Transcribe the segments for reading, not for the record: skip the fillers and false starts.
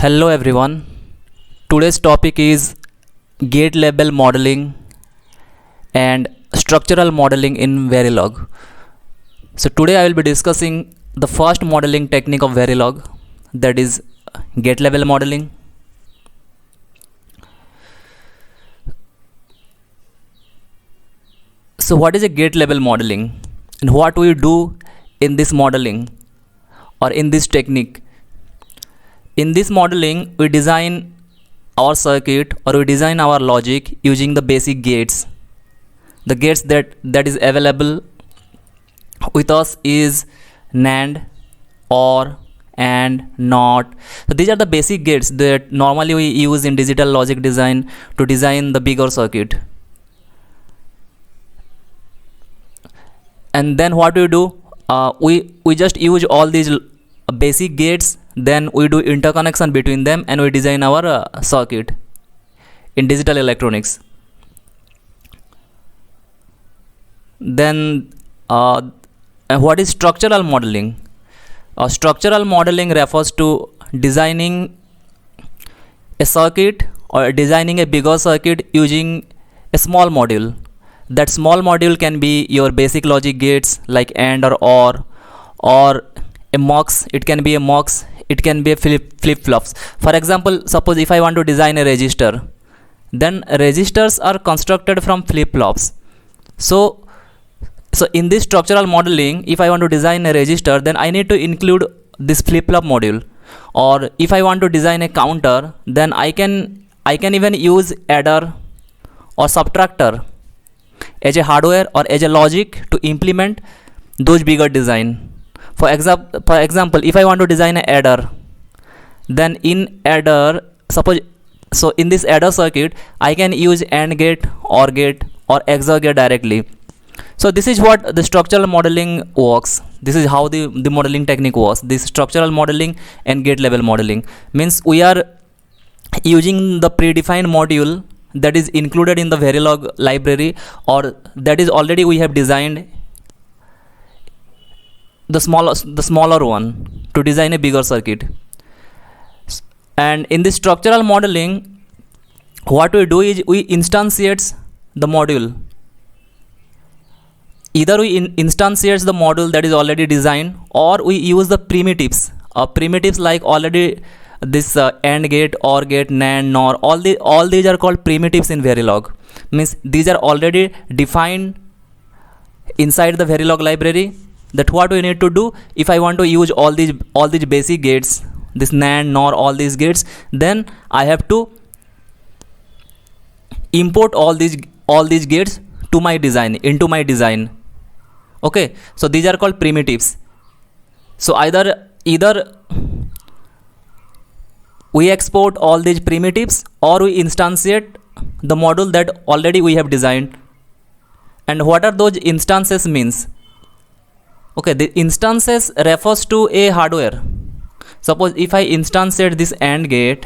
Hello everyone. Today's topic is gate level modeling and structural modeling in Verilog. So today I will be discussing the first modeling technique of Verilog, that is gate level modeling. So what is a gate level modeling and what we do in this modeling or in this technique? In this modeling, we design our circuit or we design our logic using the basic gates. The gates that is available with us is NAND, OR, and NOT. So these are the basic gates that normally we use in digital logic design to design the bigger circuit. And then what we do? We just use all these basic gates, then we do interconnection between them and we design our circuit in digital electronics. Then what is structural modeling? Structural modeling refers to designing a circuit or designing a bigger circuit using a small module. That small module can be your basic logic gates like AND or a MUX. It can be a MUX, it can be a flip-flops. For example, suppose if I want to design a register, then registers are constructed from flip-flops. So in this structural modeling, if I want to design a register, then I need to include this flip-flop module. Or if I want to design a counter, then I can even use adder or subtractor as a hardware or as a logic to implement those bigger design. For example, if I want to design an adder, then in adder, so in this adder circuit, I can use AND gate, OR gate, or XOR gate directly. So this is what the structural modeling works. This is how the modeling technique works. This structural modeling and gate level modeling means we are using the predefined module that is included in the Verilog library, or that is already we have designed the smaller one to design a bigger circuit. And in this structural modeling, what we do is we instantiate the module. Either we instantiate the module that is already designed, or we use the primitives. Primitives like already this AND gate, OR gate, NAND, NOR, all these are called primitives in Verilog. Means these are already defined inside the Verilog library. That what we need to do, if I want to use all these basic gates, this NAND, NOR, all these gates, then I have to import all these gates to my design, into my design. Okay, so these are called primitives. So either we export all these primitives or we instantiate the module that already we have designed. And what are those instances means? Okay, the instances refers to a hardware. Suppose if I instantiate this AND gate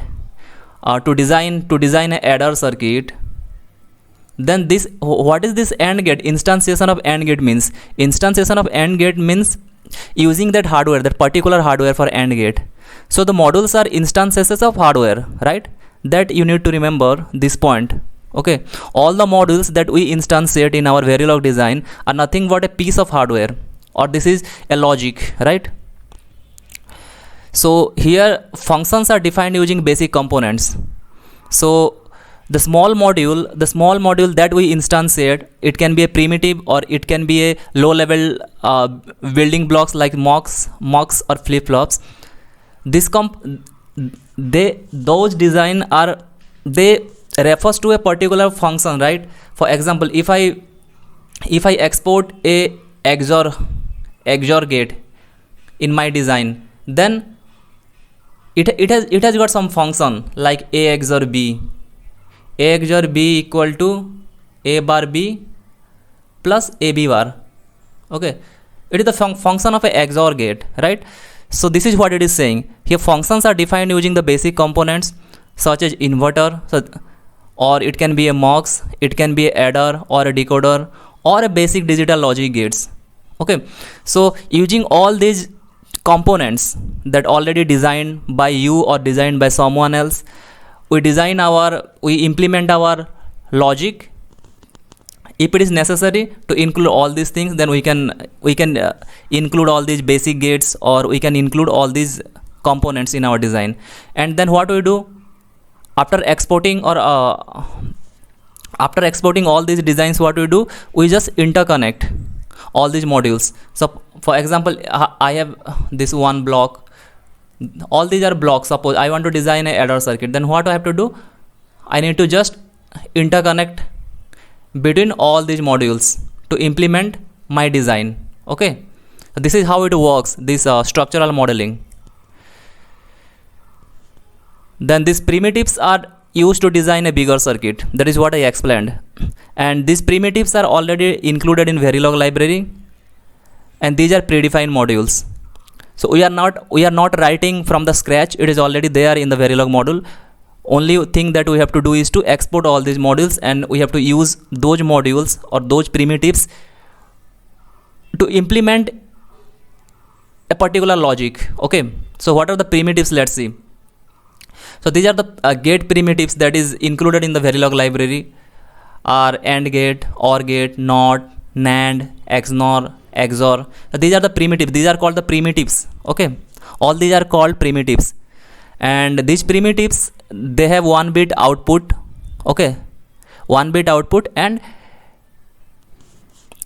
to design an adder circuit, then what is this AND gate? Instantiation of AND gate means using that hardware, that particular hardware for AND gate. So the modules are instances of hardware, right? That you need to remember this point. Okay, all the modules that we instantiate in our Verilog design are nothing but a piece of hardware, or this is a logic, right? So here functions are defined using basic components. So the small module that we instantiate, it can be a primitive or it can be a low level building blocks like MUX or flip-flops. Those design are, they refers to a particular function, right? For example, if I export a XOR gate in my design, then it has got some function like A XOR B equal to A bar B plus AB bar. Okay, it is the function of a XOR gate, right? So this is what it is saying. Here functions are defined using the basic components such as inverter, or it can be a MUX, it can be a adder or a decoder or a basic digital logic gates. Okay, so using all these components that already designed by you or designed by someone else. We implement our logic. If it is necessary to include all these things, then we can include all these basic gates, or we can include all these components in our design. And then what we do after exporting, or after exporting all these designs, what we do, we just interconnect all these modules. So for example, I have this one block, all these are blocks. Suppose I want to design a adder circuit, then what I have to do, I need to just interconnect between all these modules to implement my design. Okay, this is how it works, this structural modeling. Then these primitives are used to design a bigger circuit. That is what I explained. And these primitives are already included in Verilog library, and these are predefined modules. So we are not writing from the scratch. It is already there in the Verilog module. Only thing that we have to do is to export all these modules, and we have to use those modules or those primitives to implement a particular logic. Okay, so what are the primitives? Let's see. So these are the gate primitives that is included in the Verilog library, are AND gate, OR gate, NOT, NAND, XNOR, XOR. So these are the primitives. These are called the primitives. Okay, all these are called primitives, and these primitives, they have 1 bit output. Okay, 1 bit output, and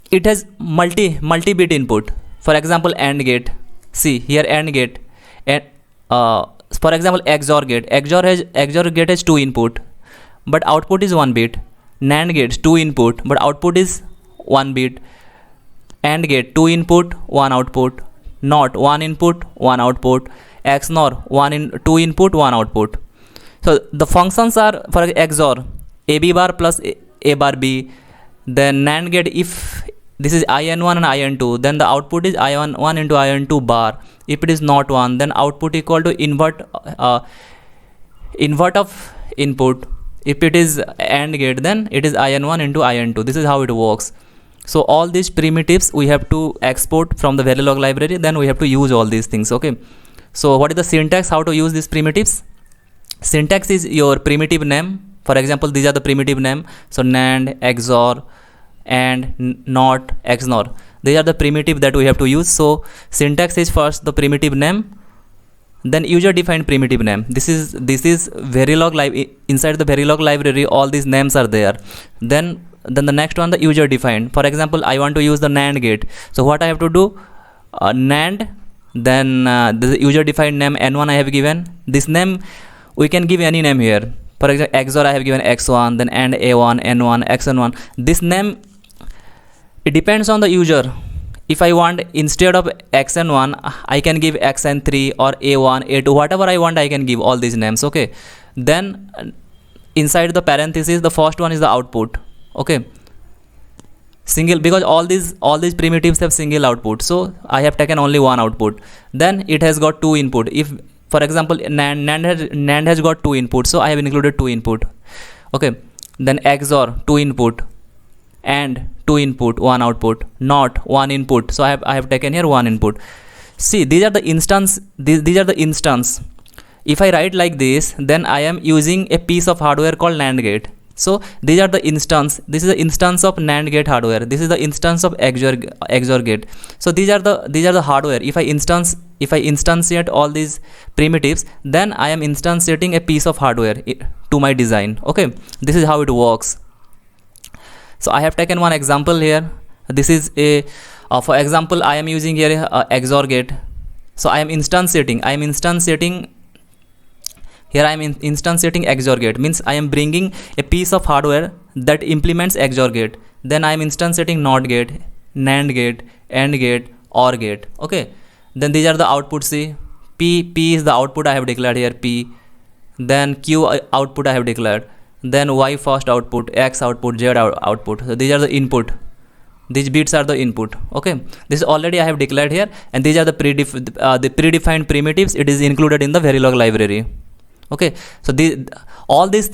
it has multi bit input. For example, AND gate. See here, AND gate, and for example, XOR gate. XOR gate has 2 input, but output is 1 bit. NAND gate 2 input, but output is 1 bit. AND gate 2 input, 1 output. NOT 1 input, 1 output. XNOR 2 input, 1 output. So the functions are, for XOR, AB bar plus A bar B. Then NAND gate, if this is IN1 and IN2, then the output is IN1 into IN2 bar. If it is not 1, then output equal to invert of input. If it is AND gate, then it is IN1 into IN2. This is how it works. So all these primitives we have to export from the Verilog library, then we have to use all these things. Okay, so what is the syntax, how to use these primitives? Syntax is your primitive name. For example, these are the primitive name. So NAND, XOR, and NOT, XNOR. These are the primitive that we have to use. So syntax is first the primitive name, then user defined primitive name. This is Verilog inside the Verilog library, all these names are there. Then the next one, the user defined. For example, I want to use the NAND gate. So what I have to do, NAND, then the user defined name N1 I have given. This name we can give any name here. For example, XOR I have given X1, then AND A1, N1, XN1. This name, it depends on the user. If I want, instead of XN1, I can give XN3 or A1, A2, whatever I want, I can give all these names. Okay, then inside the parenthesis, the first one is the output. Okay, single, because all these primitives have single output, so I have taken only one output. Then it has got 2 input. If, for example, NAND has got 2 inputs, so I have included 2 input. Okay, then XOR 2 input, and 2 input, 1 output. NOT 1 input, so I have taken here 1 input. See, these are the instance. These are the instance. If I write like this, then I am using a piece of hardware called NAND gate. So these are the instance. This is the instance of NAND gate hardware. This is the instance of XOR gate. So these are the hardware. If I instantiate all these primitives, then I am instantiating a piece of hardware to my design. Okay, this is how it works. So I have taken one example here. This is a for example, I am using here a XOR gate. So I am instantiating here, I am instantiating XOR gate, means I am bringing a piece of hardware that implements XOR gate. Then I am instantiating NOT gate, NAND gate, AND gate, OR gate. Okay, then these are the outputs. See, P is the output I have declared here, P. Then Q output I have declared. Then Y first output, X output, Z output. So these are the input. These bits are the input. Okay, this already I have declared here, and these are the predefined primitives. It is included in the Verilog library. Okay, so all this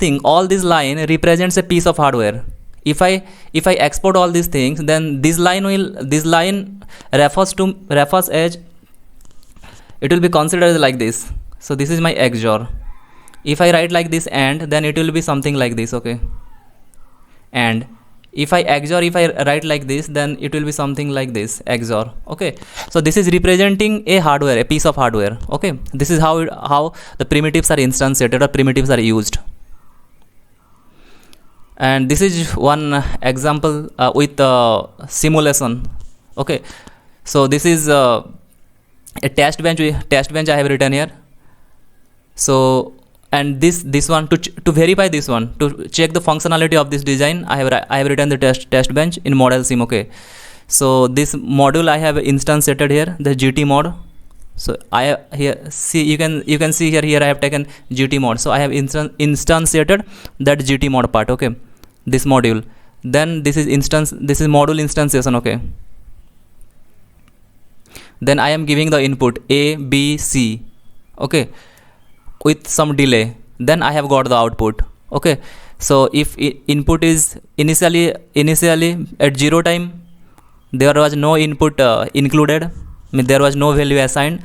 line represents a piece of hardware. If I export all these things, then this line refers as it will be considered like this. So this is my XOR. If I write like this AND, then it will be something like this, okay. And if I XOR, if I write like this, then it will be something like this, XOR, okay. So this is representing a hardware, a piece of hardware, okay. This is how the primitives are instantiated or primitives are used. And this is one example with simulation, okay. So this is a test bench I have written here. So, and this one to verify this one, to check the functionality of this design, I have written the test bench in model sim, okay. So this module I have instantiated here, the GT mod. So I have here, see, you can see here I have taken GT mod. So I have instantiated that GT mod part, okay, this module. Then this is module instantiation, okay. Then I am giving the input A, B, C, okay, with some delay. Then I have got the output, okay. So if input is initially at 0 time, there was no input included, there was no value assigned.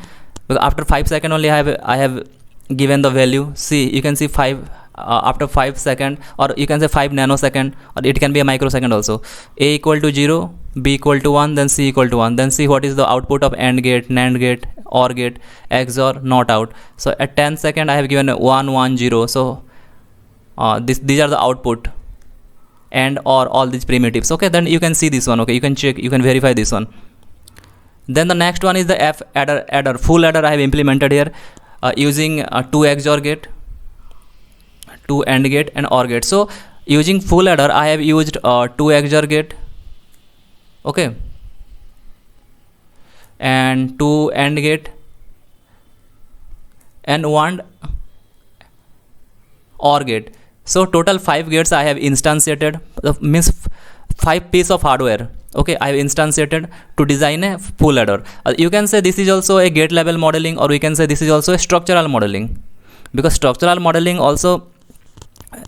Because after 5 seconds only I have given the value. See, you can see 5 after 5 seconds, or you can say 5 nanosecond, or it can be a microsecond also. A equal to 0, B equal to 1, then C equal to 1. Then see what is the output of AND gate, NAND gate, OR gate, XOR, not out. So at 10 seconds I have given 1 1 0. So these are the output and or all these primitives, okay. Then you can see this one, okay, you can check, you can verify this one. Then the next one is the F adder, full adder I have implemented here using 2 XOR gate, 2 AND gate and OR gate. So using full adder I have used 2 XOR gate, okay, and 2 AND gate and 1 OR gate. So total 5 gates I have instantiated, means 5 piece of hardware, okay, I have instantiated to design a full adder. You can say this is also a gate level modeling, or we can say this is also a structural modeling, because structural modeling also,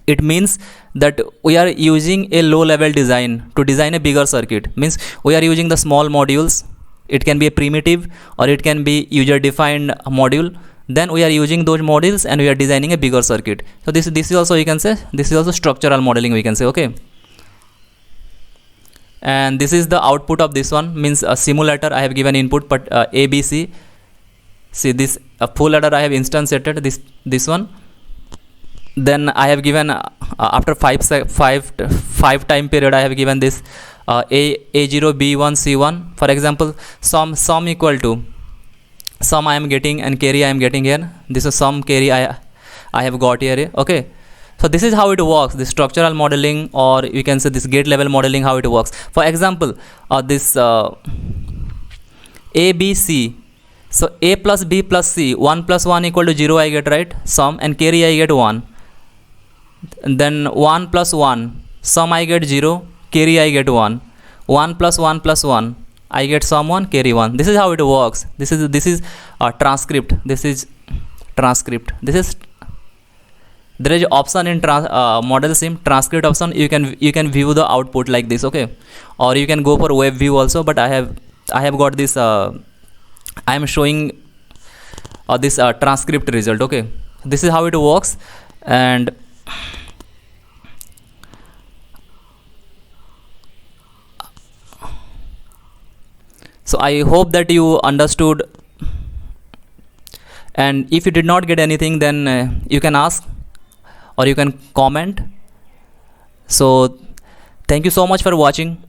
it means that we are using a low level design to design a bigger circuit. Means we are using the small modules, it can be a primitive or it can be user defined module. Then we are using those modules and we are designing a bigger circuit. So this is also, you can say this is also structural modeling, we can say, okay. And this is the output of this one, means a simulator I have given input, but ABC. See this full adder I have instantiated this one. Then I have given after 5 time period I have given this A0 B1 C1. For example, sum equal to sum I am getting and carry I am getting here. This is sum carry I have got here, okay. So this is how it works, the structural modeling, or you can say this gate level modeling, how it works. For example, this A B C. So A plus B plus C, 1 plus 1 equal to 0 I get, right, sum, and carry I get 1. Then 1 plus 1, sum I get 0, carry I get 1. 1 plus 1 plus 1, I get sum 1, carry 1. This is how it works. This is transcript. This is transcript. There is option in model sim, transcript option. You can view the output like this, okay, or you can go for web view also. But I have got this. I am showing this transcript result, okay. This is how it works. And so I hope that you understood, and if you did not get anything, then you can ask or you can comment. So thank you so much for watching.